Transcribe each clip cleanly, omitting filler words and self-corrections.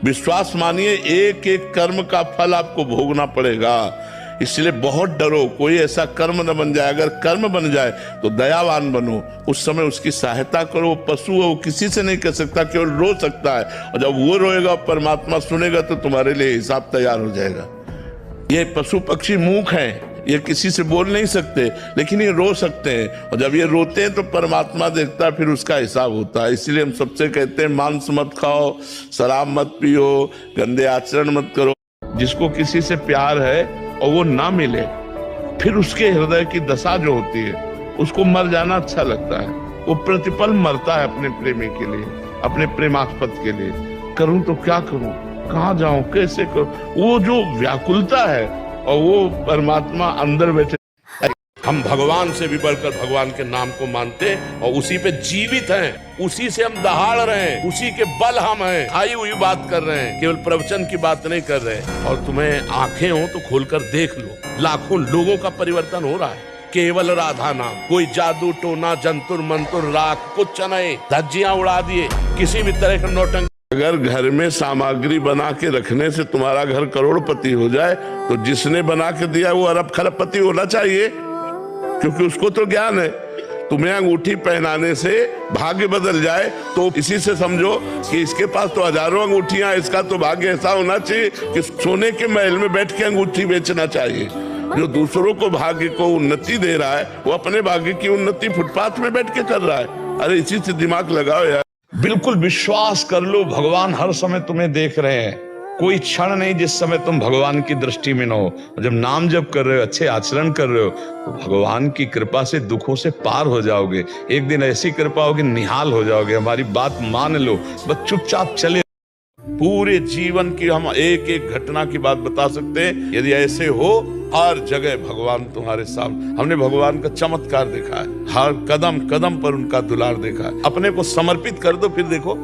विश्वास मानिए, एक एक कर्म का फल आपको भोगना पड़ेगा। इसलिए बहुत डरो, कोई ऐसा कर्म न बन जाए। अगर कर्म बन जाए तो दयावान बनो, उस समय उसकी सहायता करो। पशु है, वो किसी से नहीं कर सकता, केवल रो सकता है, और जब वो रोएगा परमात्मा सुनेगा तो तुम्हारे लिए हिसाब तैयार हो जाएगा। ये पशु पक्षी मूक हैं, ये किसी से बोल नहीं सकते, लेकिन ये रो सकते हैं, और जब ये रोते हैं तो परमात्मा देखता है, फिर उसका हिसाब होता है। इसलिए हम सबसे कहते हैं मांस मत खाओ, शराब मत पियो, गंदे आचरण मत करो। जिसको किसी से प्यार है और वो ना मिले, फिर उसके हृदय की दशा जो होती है, उसको मर जाना अच्छा लगता है। वो प्रतिपल मरता है अपने प्रेमी के लिए, अपने प्रेमास्पद के लिए। करूं तो क्या करूं, कहाँ जाऊं, कैसे करूं, वो जो व्याकुलता है, और वो परमात्मा अंदर बैठे। हम भगवान से भी बढ़कर भगवान के नाम को मानते और उसी पे जीवित हैं, उसी से हम दहाड़ रहे हैं, उसी के बल हम हैं, आई हुई बात कर रहे हैं, केवल प्रवचन की बात नहीं कर रहे। और तुम्हें आंखें हो तो खोलकर देख लो, लाखों लोगों का परिवर्तन हो रहा है। केवल राधा नाम, कोई जादू टोना जंतुर मंतुर राख कुछ नहीं, धज्जियां उड़ा दिए, किसी भी तरह का नौटंकी। अगर घर में सामग्री बना के रखने से तुम्हारा घर करोड़पति हो जाए, तो जिसने बना के दिया वो अरब खरबपति होना चाहिए, क्योंकि उसको तो ज्ञान है। तुम्हें अंगूठी पहनाने से भाग्य बदल जाए तो इसी से समझो कि इसके पास तो हजारों अंगूठियां, इसका तो भाग्य ऐसा होना चाहिए कि सोने के महल में बैठ के अंगूठी बेचना चाहिए। जो दूसरों को भाग्य को उन्नति दे रहा है, वो अपने भाग्य की उन्नति फुटपाथ में बैठ के कर रहा है। अरे इसी से दिमाग लगाओ यार। बिल्कुल विश्वास कर लो, भगवान हर समय तुम्हें देख रहे हैं। कोई क्षण नहीं जिस समय तुम भगवान की दृष्टि में न हो। जब नाम जप कर रहे हो, अच्छे आचरण कर रहे हो, तो भगवान की कृपा से दुखों से पार हो जाओगे। एक दिन ऐसी कृपा होगी, निहाल हो जाओगे। हमारी बात मान लो, बस चुपचाप चले। पूरे जीवन की हम एक एक घटना की बात बता सकते हैं। यदि ऐसे हो, हर जगह भगवान तुम्हारे सामने। हमने भगवान का चमत्कार देखा है, हर कदम कदम पर उनका दुलार देखा है। अपने को समर्पित कर दो, फिर देखो,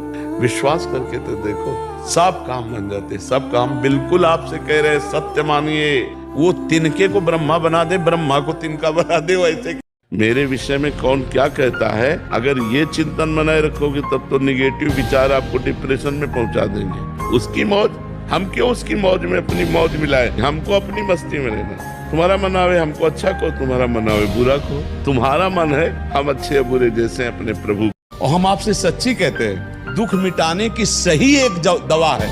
विश्वास करके तो देखो, सब काम बन जाते, सब काम। बिल्कुल आपसे कह रहे, सत्य मानिए। वो तिनके को ब्रह्मा बना दे, ब्रह्मा को तिनका बना दे, वैसे मेरे विषय में कौन क्या कहता है। अगर ये चिंतन बनाए रखोगे तब तो निगेटिव विचार आपको डिप्रेशन में पहुंचा देंगे। उसकी मौज, हम क्यों उसकी मौज में अपनी मौज मिलाए। हमको अपनी मस्ती में रहना। तुम्हारा मन आवे हमको अच्छा को, तुम्हारा मन आवे बुरा को। तुम्हारा मन है हम अच्छे या बुरे जैसे अपने प्रभु। और हम आपसे सच्ची कहते हैं, दुख मिटाने की सही एक दवा है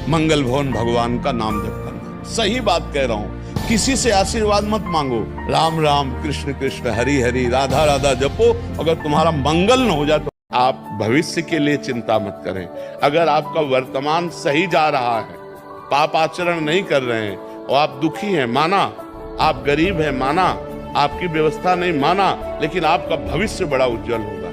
मंगल भवन भगवान का नाम जप करना। सही बात कह रहा हूँ। किसी से आशीर्वाद मत मांगो। राम राम कृष्ण कृष्ण हरि हरि राधा राधा जपो। अगर तुम्हारा मंगल न हो जाए तो आप भविष्य के लिए चिंता मत करें। अगर आपका वर्तमान सही जा रहा है, पाप आचरण नहीं कर रहे हैं, और आप दुखी हैं, माना, आप गरीब हैं, माना, आपकी व्यवस्था नहीं, माना, लेकिन आपका भविष्य बड़ा उज्जवल होगा।